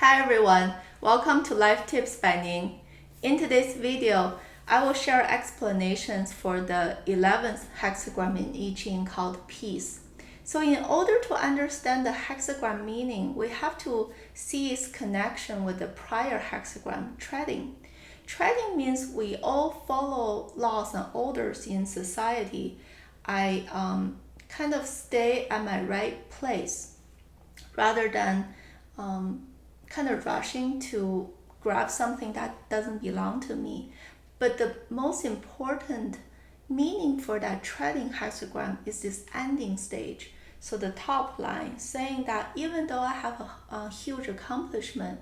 Hi everyone, welcome to Life Tips by Ning. In today's video, I will share explanations for the 11th hexagram in I Ching called peace. So in order to understand the hexagram meaning, we have to see its connection with the prior hexagram, treading. Treading means we all follow laws and orders in society. I kind of stay at my right place rather than kind of rushing to grab something that doesn't belong to me. But the most important meaning for that treading hexagram is this ending stage. So the top line saying that even though I have a huge accomplishment,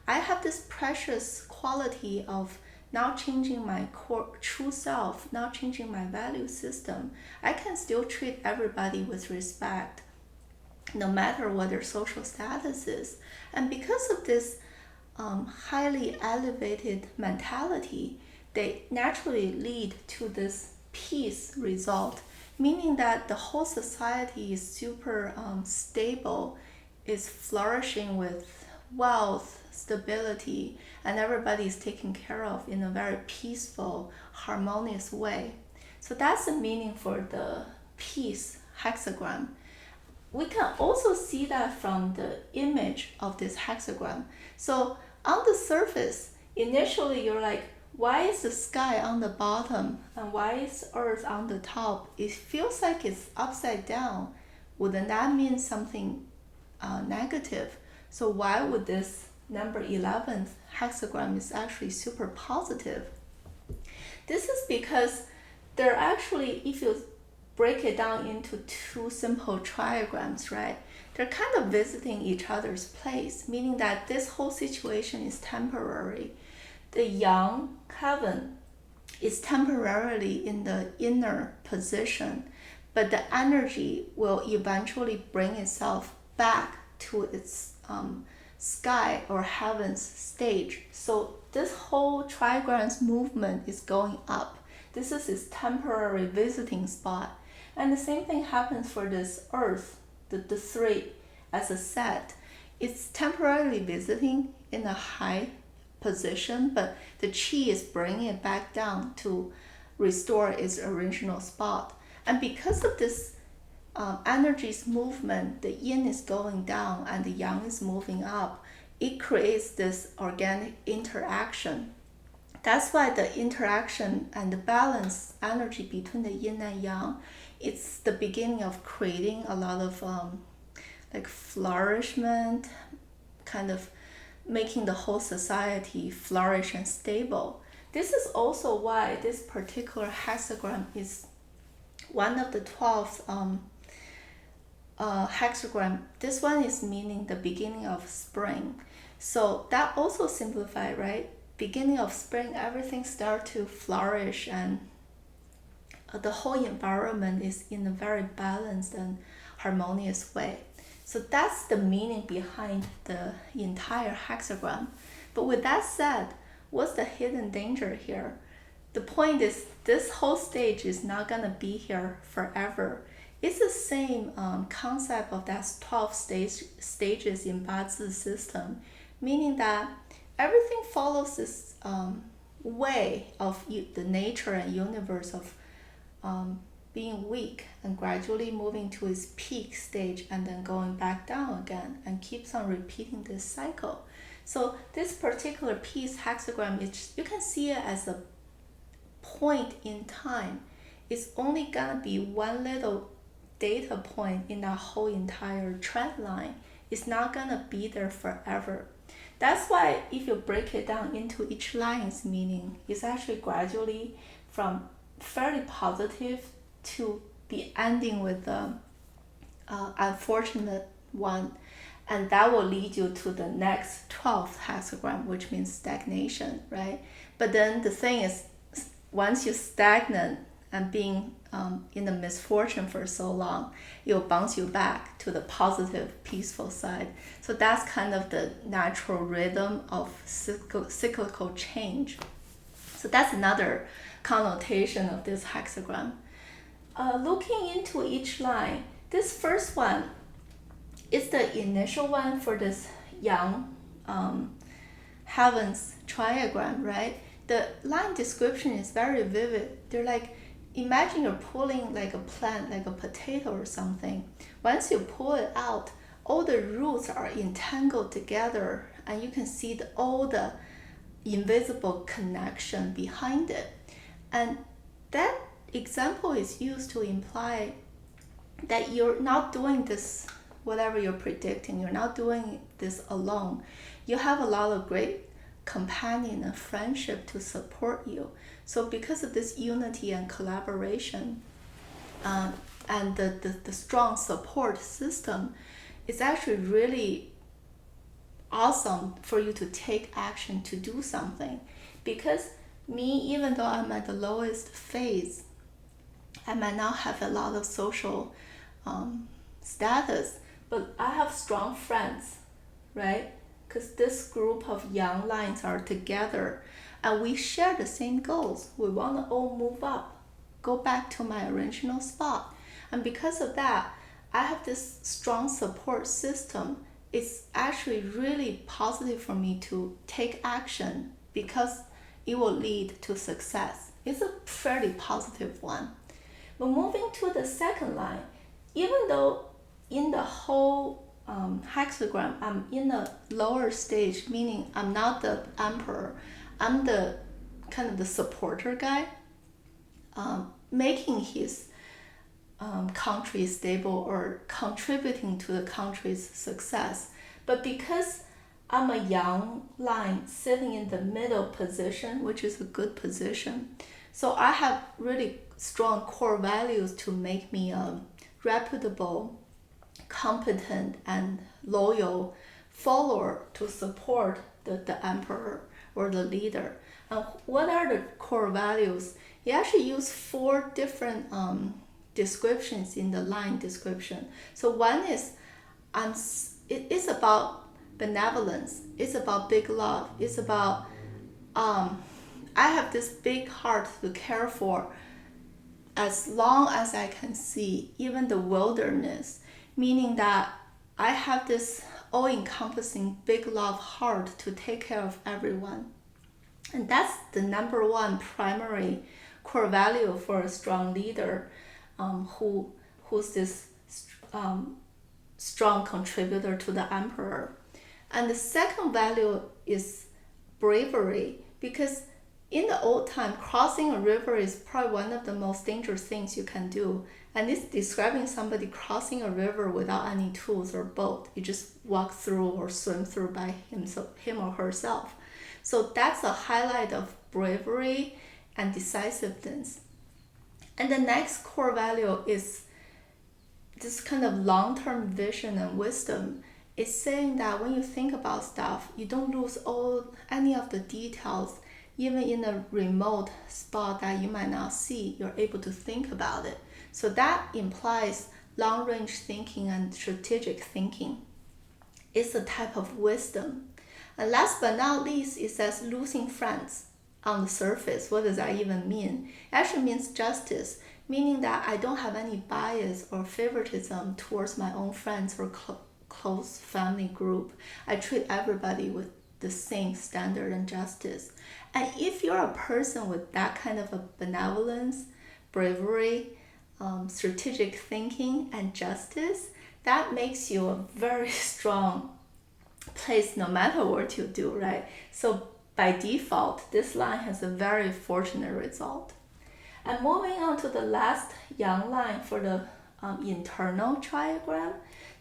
I have this precious quality of not changing my core true self, not changing my value system. I can still treat everybody with respect, no matter what their social status is. And because of this highly elevated mentality, they naturally lead to this peace result, meaning that the whole society is super stable, is flourishing with wealth, stability, and everybody is taken care of in a very peaceful, harmonious way. So that's the meaning for the peace hexagram. We can also see that from the image of this hexagram. So on the surface, initially you're like, why is the sky on the bottom and why is Earth on the top? It feels like it's upside down. Wouldn't that mean something negative? So why would this number 11th hexagram is actually super positive? This is because they're actually, if you break it down into two simple triagrams, right? They're kind of visiting each other's place, meaning that this whole situation is temporary. The young heaven is temporarily in the inner position, but the energy will eventually bring itself back to its sky or heaven's stage. So this whole trigram's movement is going up. This is its temporary visiting spot. And the same thing happens for this earth, the three as a set. It's temporarily visiting in a high position, but the chi is bringing it back down to restore its original spot. And because of this energy's movement, the yin is going down and the yang is moving up. It creates this organic interaction. That's why the interaction and the balance energy between the yin and yang, it's the beginning of creating a lot of like flourishment, kind of making the whole society flourish and stable. This is also why this particular hexagram is one of the 12 hexagram. This one is meaning the beginning of spring. So that also simplified, right? Beginning of spring, everything starts to flourish and the whole environment is in a very balanced and harmonious way. So that's the meaning behind the entire hexagram. But with that said, what's the hidden danger here? The point is this whole stage is not going to be here forever. It's the same concept of that 12 stages in Bazi system, meaning that everything follows this way of the nature and universe of being weak and gradually moving to its peak stage and then going back down again and keeps on repeating this cycle. So this particular piece hexagram, you can see it as a point in time. It's only gonna be one little data point in that whole entire trend line. It's not gonna be there forever. That's why if you break it down into each line's meaning, it's actually gradually from fairly positive to be ending with the unfortunate one, and that will lead you to the next 12th hexagram, which means stagnation, right? But then the thing is, once you're stagnant and being in the misfortune for so long, it'll bounce you back to the positive, peaceful side. So that's kind of the natural rhythm of cyclical change. So that's another connotation of this hexagram. Looking into each line, this first one is the initial one for this yang heaven's triagram, right? The line description is very vivid. They're like, imagine you're pulling like a plant, like a potato or something. Once you pull it out, all the roots are entangled together, and you can see all the invisible connection behind it. And that example is used to imply that you're not doing this, whatever you're predicting, you're not doing this alone. You have a lot of great companion and friendship to support you. So because of this unity and collaboration, and the strong support system, it's actually really awesome for you to take action to do something. Because me, even though I'm at the lowest phase, I might not have a lot of social status, but I have strong friends, right? Because this group of young lions are together, and we share the same goals. We want to all move up, go back to my original spot. And because of that, I have this strong support system. It's actually really positive for me to take action because it will lead to success. It's a fairly positive one. But moving to the second line, even though in the whole hexagram, I'm in the lower stage, meaning I'm not the emperor, I'm the kind of the supporter guy, making his country stable or contributing to the country's success. But because I'm a young line sitting in the middle position, which is a good position, so I have really strong core values to make me a reputable, competent, and loyal follower to support the emperor or the leader. And what are the core values? You actually use 4 different descriptions in the line description. So one is, it's about benevolence, it's about big love, it's about I have this big heart to care for as long as I can see, even the wilderness, meaning that I have this all-encompassing big love heart to take care of everyone. And that's the number one primary core value for a strong leader, who's this strong contributor to the emperor. And the second value is bravery, because in the old time, crossing a river is probably one of the most dangerous things you can do. And it's describing somebody crossing a river without any tools or boat. You just walk through or swim through by him or herself. So that's a highlight of bravery and decisiveness. And the next core value is this kind of long-term vision and wisdom. It's saying that when you think about stuff, you don't lose any of the details. Even in a remote spot that you might not see, you're able to think about it. So that implies long-range thinking and strategic thinking. It's a type of wisdom. And last but not least, it says losing friends. On the surface, what does that even mean? It actually means justice, meaning that I don't have any bias or favoritism towards my own friends or close family group. I treat everybody with the same standard and justice. And if you're a person with that kind of a benevolence, bravery, strategic thinking, and justice, that makes you a very strong place no matter what you do, right? So by default, this line has a very fortunate result. And moving on to the last young line for the internal triagram,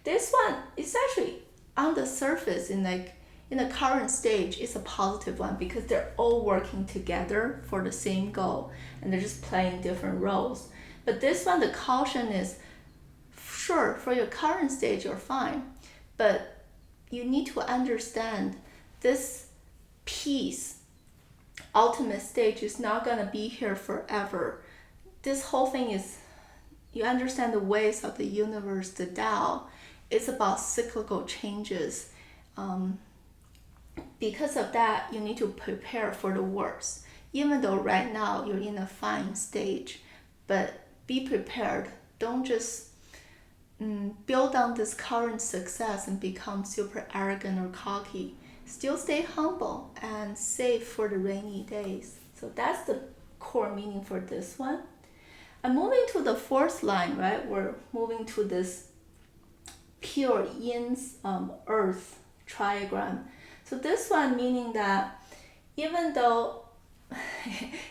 this one is actually on the surface in the current stage, it's a positive one because they're all working together for the same goal and they're just playing different roles. But this one, the caution is, sure, for your current stage, you're fine, but you need to understand this peace, ultimate stage is not going to be here forever. This whole thing is, you understand the ways of the universe, the Tao, it's about cyclical changes. Because of that, you need to prepare for the worst. Even though right now you're in a fine stage, but be prepared. Don't just build on this current success and become super arrogant or cocky. Still stay humble and save for the rainy days. So that's the core meaning for this one. And moving to the fourth line, right? We're moving to this pure yin's earth triagram. So this one meaning that even though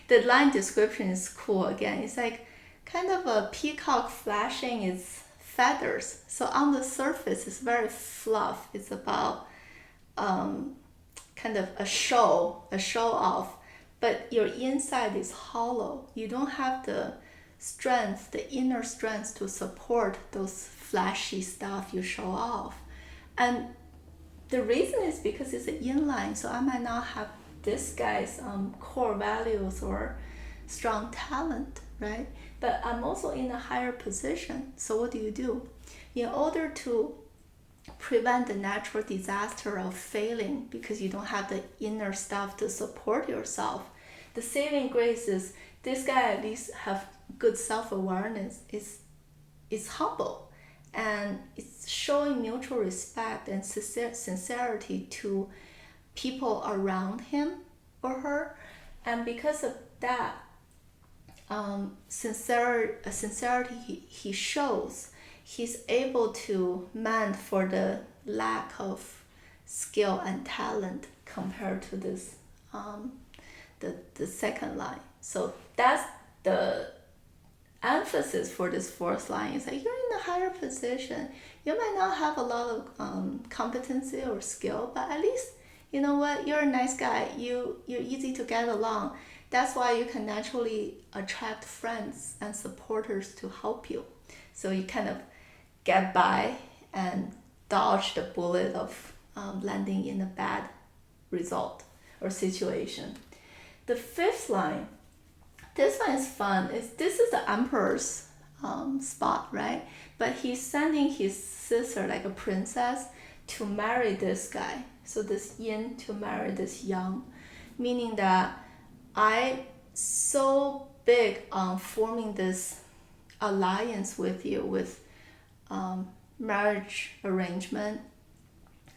the line description is cool again, it's like kind of a peacock flashing its feathers. So on the surface it's very fluff. It's about kind of a show off, but your inside is hollow. You don't have the strength, the inner strength to support those flashy stuff you show off. And the reason is because it's an inline, so I might not have this guy's core values or strong talent, right? But I'm also in a higher position. So what do? In order to prevent the natural disaster of failing because you don't have the inner stuff to support yourself, the saving grace is this guy at least have good self-awareness, is humble, and it's showing mutual respect and sincerity to people around him or her. And because of that sincerity he shows, he's able to mend for the lack of skill and talent compared to this the second line. So that's the emphasis for this fourth line. Is like you're in a higher position. You might not have a lot of competency or skill, but at least you know what, you're a nice guy. You're easy to get along. That's why you can naturally attract friends and supporters to help you. So you kind of get by and dodge the bullet of landing in a bad result or situation. The fifth line, this one is fun. This is the emperor's spot, right? But he's sending his sister, like a princess, to marry this guy. So this yin to marry this yang, meaning that I so big on forming this alliance with you, with marriage arrangement,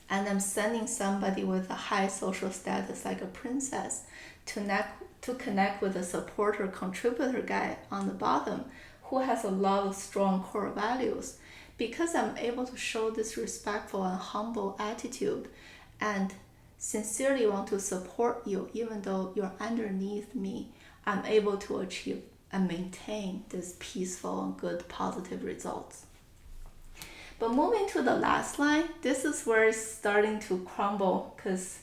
and I'm sending somebody with a high social status like a princess to connect with a supporter contributor guy on the bottom who has a lot of strong core values. Because I'm able to show this respectful and humble attitude and sincerely want to support you even though you're underneath me, I'm able to achieve and maintain this peaceful and good positive results. But moving to the last line, this is where it's starting to crumble, because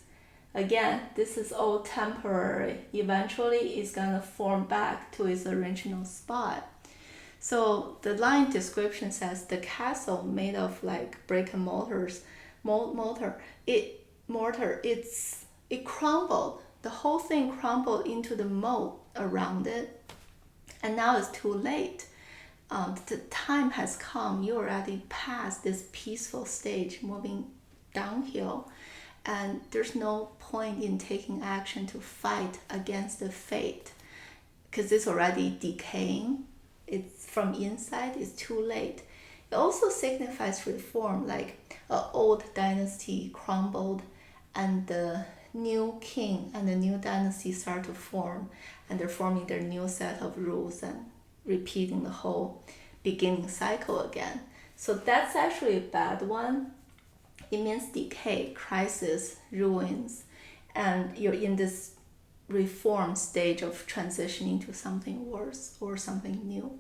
again, this is all temporary. Eventually it's gonna form back to its original spot. So the line description says the castle made of like brick and mortar, it crumbled. The whole thing crumbled into the moat around it, and now it's too late. The time has come. You already passed this peaceful stage, moving downhill, and there's no point in taking action to fight against the fate because it's already decaying. It's from inside. It's too late. It also signifies reform, like an old dynasty crumbled and the new king and the new dynasty start to form, and they're forming their new set of rules and repeating the whole beginning cycle again. So that's actually a bad one. It means decay, crisis, ruins, and you're in this reform stage of transitioning to something worse or something new.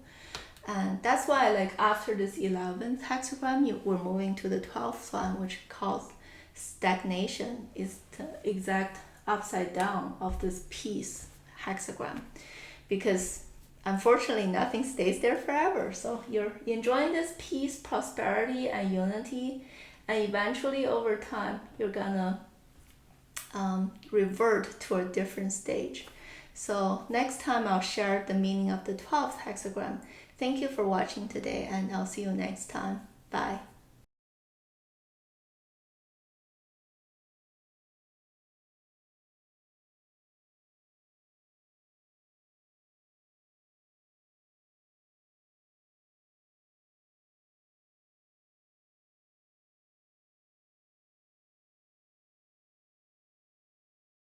And that's why, like, after this 11th hexagram, we're moving to the 12th one, which calls stagnation. Is the exact upside down of this peace hexagram, because unfortunately nothing stays there forever. So you're enjoying this peace, prosperity, and unity, and eventually over time you're gonna revert to a different stage. So next time I'll share the meaning of the 12th hexagram. Thank you for watching today, and I'll see you next time. Bye.